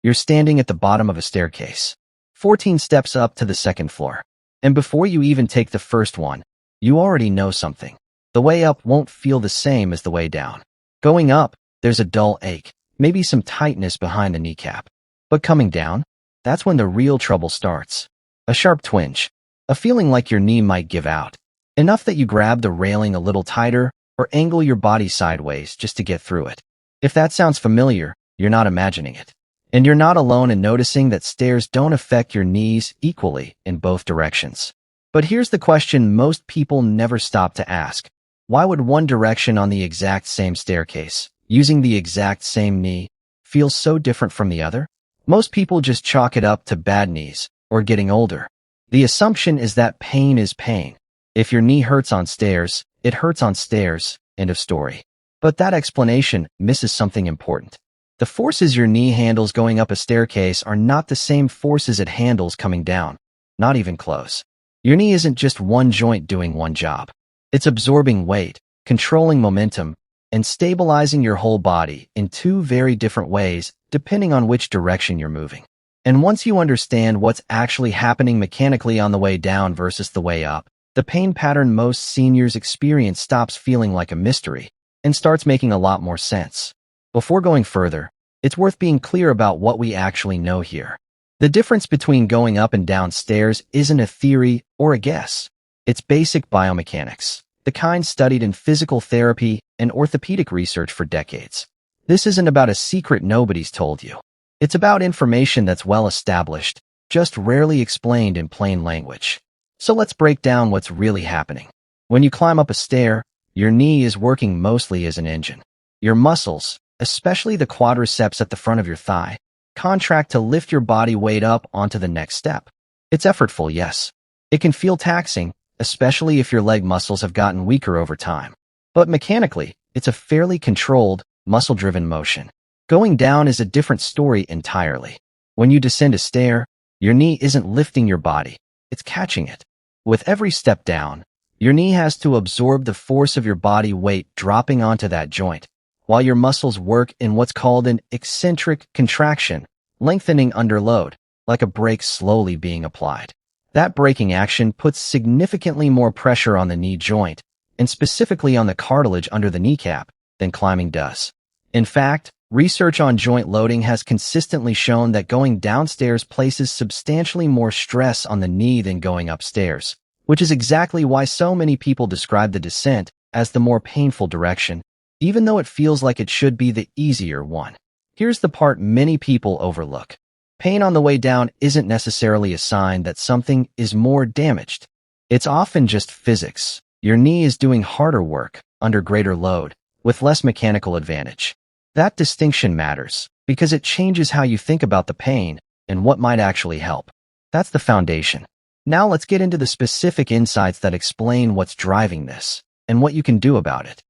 You're standing at the bottom of a staircase, 14 steps up to the second floor. And before you even take the first one, you already know something. The way up won't feel the same as the way down. Going up, there's a dull ache, maybe some tightness behind the kneecap. But coming down, that's when the real trouble starts. A sharp twinge, a feeling like your knee might give out. Enough that you grab the railing a little tighter or angle your body sideways just to get through it. If that sounds familiar, you're not imagining it. And you're not alone in noticing that stairs don't affect your knees equally in both directions. But here's the question most people never stop to ask. Why would one direction on the exact same staircase, using the exact same knee, feel so different from the other? Most people just chalk it up to bad knees or getting older. The assumption is that pain is pain. If your knee hurts on stairs, it hurts on stairs, end of story. But that explanation misses something important. The forces your knee handles going up a staircase are not the same forces it handles coming down, not even close. Your knee isn't just one joint doing one job. It's absorbing weight, controlling momentum, and stabilizing your whole body in two very different ways depending on which direction you're moving. And once you understand what's actually happening mechanically on the way down versus the way up, the pain pattern most seniors experience stops feeling like a mystery and starts making a lot more sense. Before going further, it's worth being clear about what we actually know here. The difference between going up and down stairs isn't a theory or a guess. It's basic biomechanics, the kind studied in physical therapy and orthopedic research for decades. This isn't about a secret nobody's told you. It's about information that's well established, just rarely explained in plain language. So let's break down what's really happening. When you climb up a stair, your knee is working mostly as an engine. Your muscles, especially the quadriceps at the front of your thigh, contract to lift your body weight up onto the next step. It's effortful, yes. It can feel taxing, especially if your leg muscles have gotten weaker over time. But mechanically, it's a fairly controlled, muscle-driven motion. Going down is a different story entirely. When you descend a stair, your knee isn't lifting your body, it's catching it. With every step down, your knee has to absorb the force of your body weight dropping onto that joint, while your muscles work in what's called an eccentric contraction, lengthening under load, like a brake slowly being applied. That braking action puts significantly more pressure on the knee joint, and specifically on the cartilage under the kneecap, than climbing does. In fact, research on joint loading has consistently shown that going downstairs places substantially more stress on the knee than going upstairs, which is exactly why so many people describe the descent as the more painful direction, even though it feels like it should be the easier one. Here's the part many people overlook. Pain on the way down isn't necessarily a sign that something is more damaged. It's often just physics. Your knee is doing harder work, under greater load, with less mechanical advantage. That distinction matters, because it changes how you think about the pain and what might actually help. That's the foundation. Now let's get into the specific insights that explain what's driving this, and what you can do about it.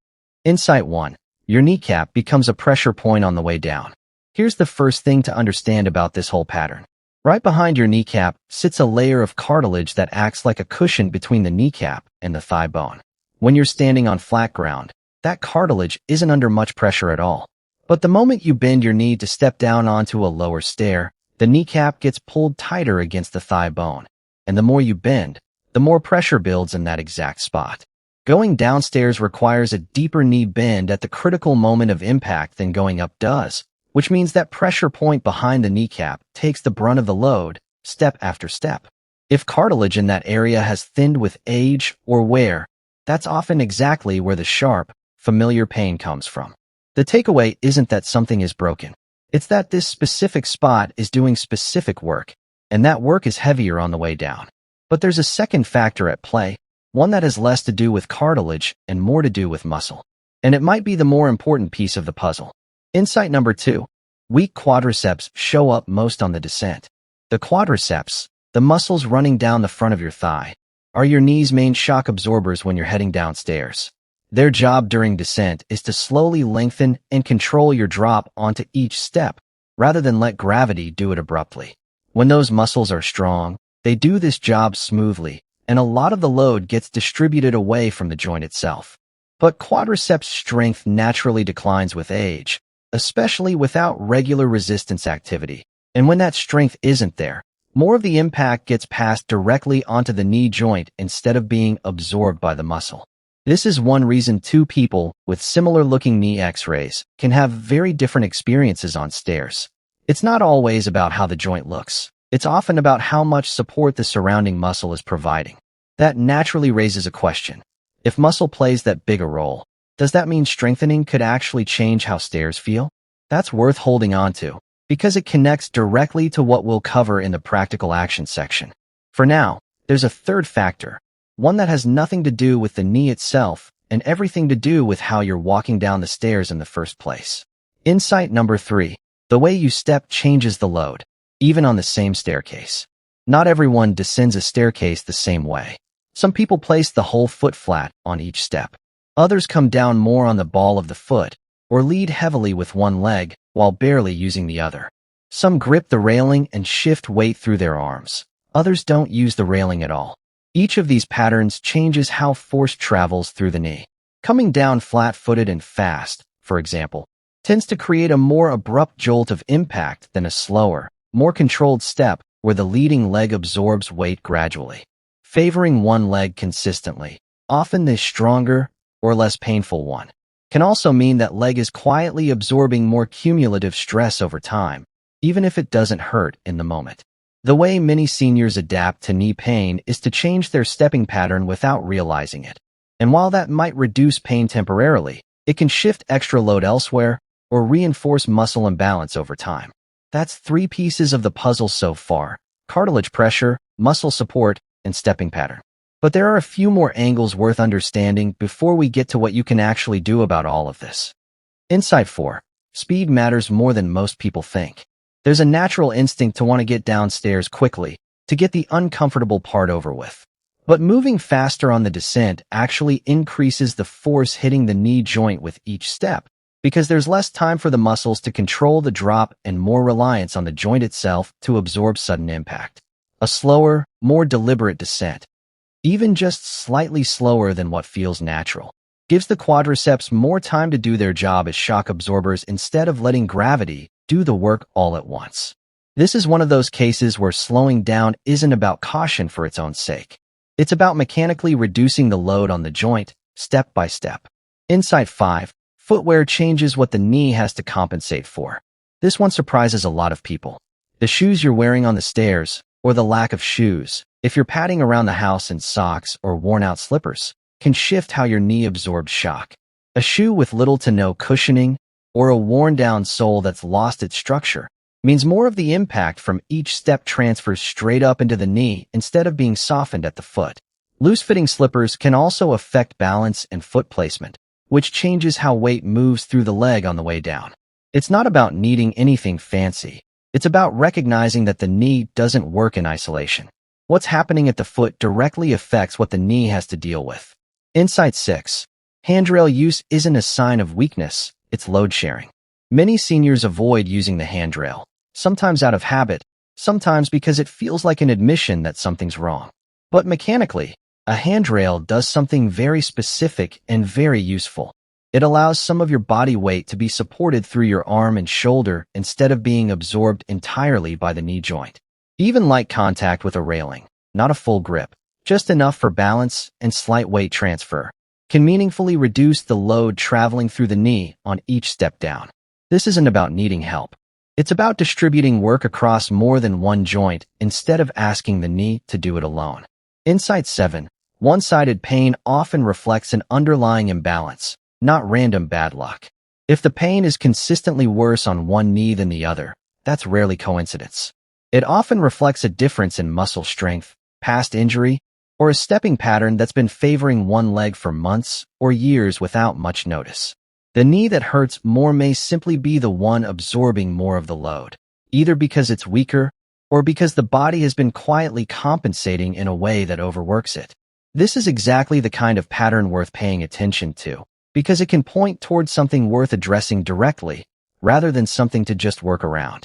Insight 1. Your kneecap becomes a pressure point on the way down. Here's the first thing to understand about this whole pattern. Right behind your kneecap sits a layer of cartilage that acts like a cushion between the kneecap and the thigh bone. When you're standing on flat ground, that cartilage isn't under much pressure at all. But the moment you bend your knee to step down onto a lower stair, the kneecap gets pulled tighter against the thigh bone. And the more you bend, the more pressure builds in that exact spot. Going downstairs requires a deeper knee bend at the critical moment of impact than going up does, which means that pressure point behind the kneecap takes the brunt of the load, step after step. If cartilage in that area has thinned with age or wear, that's often exactly where the sharp, familiar pain comes from. The takeaway isn't that something is broken. It's that this specific spot is doing specific work, and that work is heavier on the way down. But there's a second factor at play, one that has less to do with cartilage and more to do with muscle. And it might be the more important piece of the puzzle. Insight number 2. Weak quadriceps show up most on the descent. The quadriceps, the muscles running down the front of your thigh, are your knee's main shock absorbers when you're heading downstairs. Their job during descent is to slowly lengthen and control your drop onto each step, rather than let gravity do it abruptly. When those muscles are strong, they do this job smoothly, and a lot of the load gets distributed away from the joint itself. But quadriceps strength naturally declines with age, especially without regular resistance activity, And when that strength isn't there, more of the impact gets passed directly onto the knee joint instead of being absorbed by the muscle. This is one reason two people with similar-looking knee x-rays can have very different experiences on stairs. It's not always about how the joint looks. It's often about how much support the surrounding muscle is providing. That naturally raises a question. If muscle plays that big a role, does that mean strengthening could actually change how stairs feel? That's worth holding on to, because it connects directly to what we'll cover in the practical action section. For now, there's a third factor, one that has nothing to do with the knee itself and everything to do with how you're walking down the stairs in the first place. Insight number 3. The way you step changes the load, even on the same staircase. Not everyone descends a staircase the same way. Some people place the whole foot flat on each step. Others come down more on the ball of the foot, or lead heavily with one leg while barely using the other. Some grip the railing and shift weight through their arms. Others don't use the railing at all. Each of these patterns changes how force travels through the knee. Coming down flat-footed and fast, for example, tends to create a more abrupt jolt of impact than a slower, more controlled step where the leading leg absorbs weight gradually. Favoring one leg consistently, often the stronger or less painful one, can also mean that leg is quietly absorbing more cumulative stress over time, even if it doesn't hurt in the moment. The way many seniors adapt to knee pain is to change their stepping pattern without realizing it. And while that might reduce pain temporarily, it can shift extra load elsewhere or reinforce muscle imbalance over time. That's 3 pieces of the puzzle so far: cartilage pressure, muscle support, and stepping pattern. But there are a few more angles worth understanding before we get to what you can actually do about all of this. Insight 4. Speed matters more than most people think. There's a natural instinct to want to get downstairs quickly, to get the uncomfortable part over with. But moving faster on the descent actually increases the force hitting the knee joint with each step, because there's less time for the muscles to control the drop and more reliance on the joint itself to absorb sudden impact. A slower, more deliberate descent, even just slightly slower than what feels natural, gives the quadriceps more time to do their job as shock absorbers instead of letting gravity do the work all at once. This is one of those cases where slowing down isn't about caution for its own sake. It's about mechanically reducing the load on the joint, step by step. Insight 5. Footwear changes what the knee has to compensate for. This one surprises a lot of people. The shoes you're wearing on the stairs, or the lack of shoes, if you're padding around the house in socks or worn-out slippers, can shift how your knee absorbs shock. A shoe with little to no cushioning, or a worn-down sole that's lost its structure, means more of the impact from each step transfers straight up into the knee instead of being softened at the foot. Loose-fitting slippers can also affect balance and foot placement, which changes how weight moves through the leg on the way down. It's not about needing anything fancy. It's about recognizing that the knee doesn't work in isolation. What's happening at the foot directly affects what the knee has to deal with. Insight 6. Handrail use isn't a sign of weakness, it's load sharing. Many seniors avoid using the handrail, sometimes out of habit, sometimes because it feels like an admission that something's wrong. But mechanically, a handrail does something very specific and very useful. It allows some of your body weight to be supported through your arm and shoulder instead of being absorbed entirely by the knee joint. Even light contact with a railing, not a full grip, just enough for balance and slight weight transfer, can meaningfully reduce the load traveling through the knee on each step down. This isn't about needing help. It's about distributing work across more than one joint instead of asking the knee to do it alone. Insight 7. One-sided pain often reflects an underlying imbalance, not random bad luck. If the pain is consistently worse on one knee than the other, that's rarely coincidence. It often reflects a difference in muscle strength, past injury, or a stepping pattern that's been favoring one leg for months or years without much notice. The knee that hurts more may simply be the one absorbing more of the load, either because it's weaker or because the body has been quietly compensating in a way that overworks it. This is exactly the kind of pattern worth paying attention to, because it can point towards something worth addressing directly, rather than something to just work around.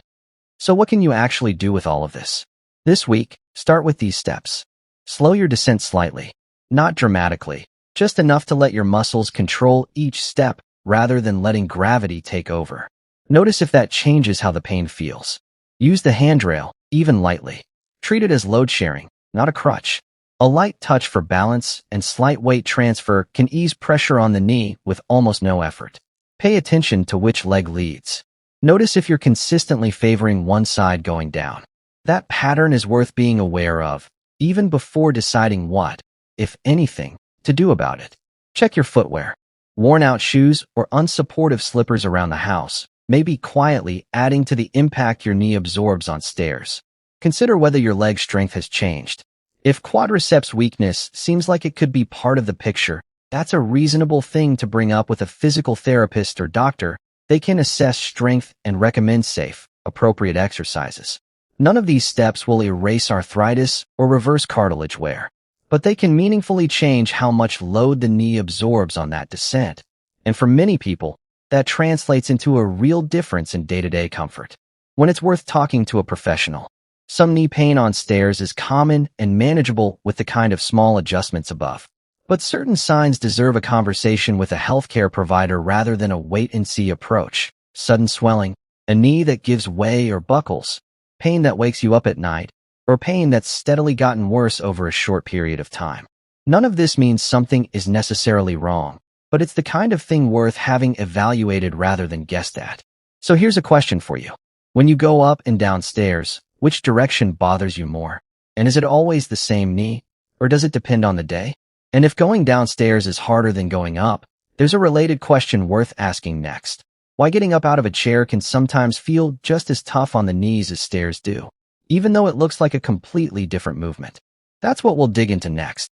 So what can you actually do with all of this? This week, start with these steps. Slow your descent slightly, not dramatically, just enough to let your muscles control each step rather than letting gravity take over. Notice if that changes how the pain feels. Use the handrail, even lightly. Treat it as load sharing, not a crutch. A light touch for balance and slight weight transfer can ease pressure on the knee with almost no effort. Pay attention to which leg leads. Notice if you're consistently favoring one side going down. That pattern is worth being aware of, even before deciding what, if anything, to do about it. Check your footwear. Worn-out shoes or unsupportive slippers around the house may be quietly adding to the impact your knee absorbs on stairs. Consider whether your leg strength has changed. If quadriceps weakness seems like it could be part of the picture, that's a reasonable thing to bring up with a physical therapist or doctor. They can assess strength and recommend safe, appropriate exercises. None of these steps will erase arthritis or reverse cartilage wear, but they can meaningfully change how much load the knee absorbs on that descent. And for many people, that translates into a real difference in day-to-day comfort. When it's worth talking to a professional, some knee pain on stairs is common and manageable with the kind of small adjustments above. But certain signs deserve a conversation with a healthcare provider rather than a wait-and-see approach. Sudden swelling, a knee that gives way or buckles, pain that wakes you up at night, or pain that's steadily gotten worse over a short period of time. None of this means something is necessarily wrong, but it's the kind of thing worth having evaluated rather than guessed at. So here's a question for you. When you go up and down stairs, which direction bothers you more? And is it always the same knee, or does it depend on the day? And if going downstairs is harder than going up, there's a related question worth asking next. Why getting up out of a chair can sometimes feel just as tough on the knees as stairs do, even though it looks like a completely different movement. That's what we'll dig into next.